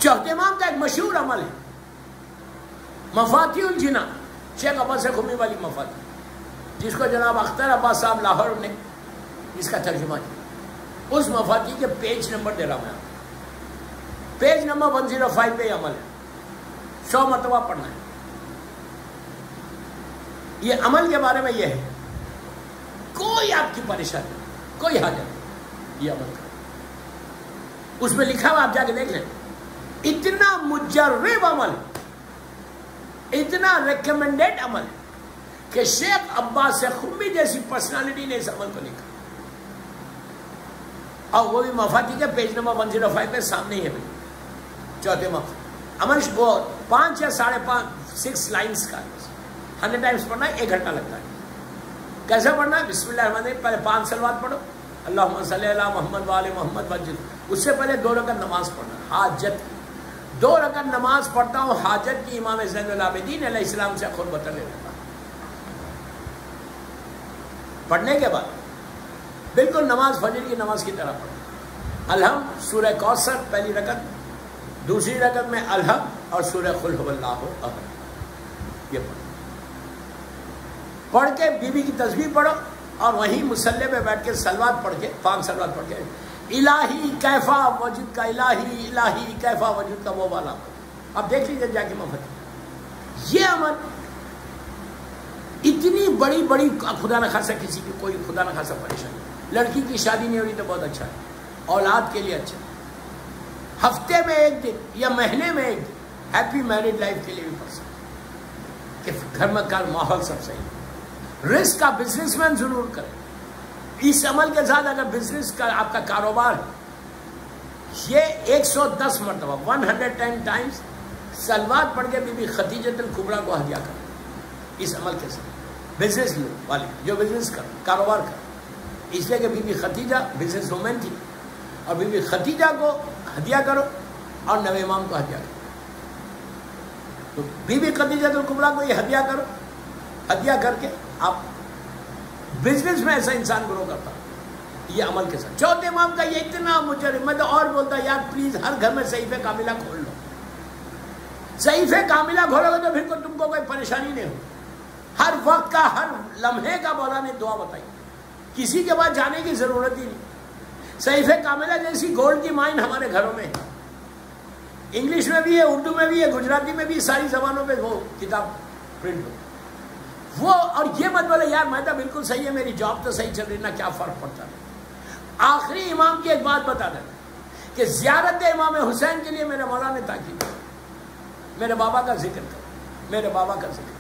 چوتھے امام کا ایک مشہور عمل ہے مفاتیح الجنان، شیخ عباس خمی والی مفاتیح، جس کو جناب اختر عباس صاحب لاہور نے اس کا ترجمہ کیا. اس مفاتیح کے پیج نمبر دے رہا ہوں. پیج نمبر 105 پہ یہ عمل ہے، 100 مرتبہ پڑھنا ہے. یہ عمل کے بارے میں یہ ہے، کوئی آپ کی پریشانی کوئی حاجت نہیں، یہ عمل کرو. اس میں لکھا ہوا آپ جا کے دیکھ لیں، اتنا مجرب عمل، اتنا ریکمینڈیڈ عمل کہ شیخ عباس خمی جیسی پرسنالٹی نے اس عمل کو لکھا، اور وہ بھی مفاتیح کے پیج نمبر 105 پہ سامنے ہی ہے. چوتھے عمل وہ 5 یا 5.5 6 لائنس کا 100 ٹائمز پڑھنا ہے، 1 گھنٹہ لگتا ہے. کیسے پڑھنا ہے؟ بسم اللہ الرحمن الرحیم، پہلے 5 صلوات پڑھو، اللہم صلی علی محمد وآل محمد وجد. اس سے پہلے 2 رکعت نماز پڑھنا، حاجت 2 رکعت نماز پڑھتا ہوں حاجت کی امام زین العابدین علیہ السلام سے خود بطر لے لیتا. پڑھنے کے بعد بالکل نماز فجر کی نماز کی طرح پڑھو. الحم سورہ کوثر پہلی رکعت، دوسری رکعت میں الحم اور سورہ قل هو اللہ احد. یہ پڑھ کے بی بی کی تسبیح پڑھو، اور وہیں مصلی پہ بیٹھ کے صلوات پڑھ کے 5 صلوات پڑھ کے الہی کیفا وجود کا الہی الہی کیفا وجود کا وہ والا. اب دیکھ لیجیے جا کے مفت یہ عمل اتنی بڑی بڑی، خدا نہ خاصا کسی کی کوئی خدا نہ خاصا پریشانی، لڑکی کی شادی نہیں ہو رہی تو بہت اچھا ہے، اولاد کے لیے اچھا ہے، ہفتے میں 1 دن یا مہینے میں 1 دن ہیپی میرڈ لائف کے لیے بھی پڑھ سکتے کہ گھر میں کا ماحول سب صحیح. رزق کا بزنس مین ضرور کرے. اس عمل کے ساتھ اگر بزنس کا آپ کا کاروبار ہے، یہ 110 مرتبہ 110 ٹائمز صلوات پڑھ کے بی بی خدیجۃ الکبریٰ کو ہدیہ کریں. اس عمل کے ساتھ بزنس والے جو بزنس کر کاروبار کر، اس لیے کہ بی بی خدیجہ بزنس وومن تھی، اور بی بی خدیجہ کو ہدیہ کرو اور نوے امام کو ہدیہ کرو. تو بی بی خدیجۃ الکبریٰ کو یہ ہدیہ کرو، ہدیہ کر کے آپ بزنس میں ایسا انسان گرو کرتا یہ عمل کے ساتھ. چوتھے امام کا یہ اتنا مجرب، میں تو اور بولتا یار پلیز ہر گھر میں صحیفہ کاملہ کھول لو. صحیفہ کاملہ کھولو گے تو پھر تم کو کوئی پریشانی نہیں ہو. ہر وقت کا ہر لمحے کا مولا نے دعا بتائی، کسی کے بعد جانے کی ضرورت ہی نہیں. صحیفہ کاملہ جیسی گولڈ کی مائن ہمارے گھروں میں ہے. انگلش میں بھی ہے، اردو میں بھی ہے، گجراتی میں بھی، ساری زبانوں پہ وہ کتاب پرنٹ ہو. وہ اور یہ مت بولے یار میں تو بالکل صحیح ہے، میری جاب تو صحیح چل رہی، نہ کیا فرق پڑتا ہے. آخری امام کی ایک بات بتا دیں کہ زیارت امام حسین کے لیے میرے مولا نے تاکید کی، میرے بابا کا ذکر کرو، میرے بابا کا ذکر.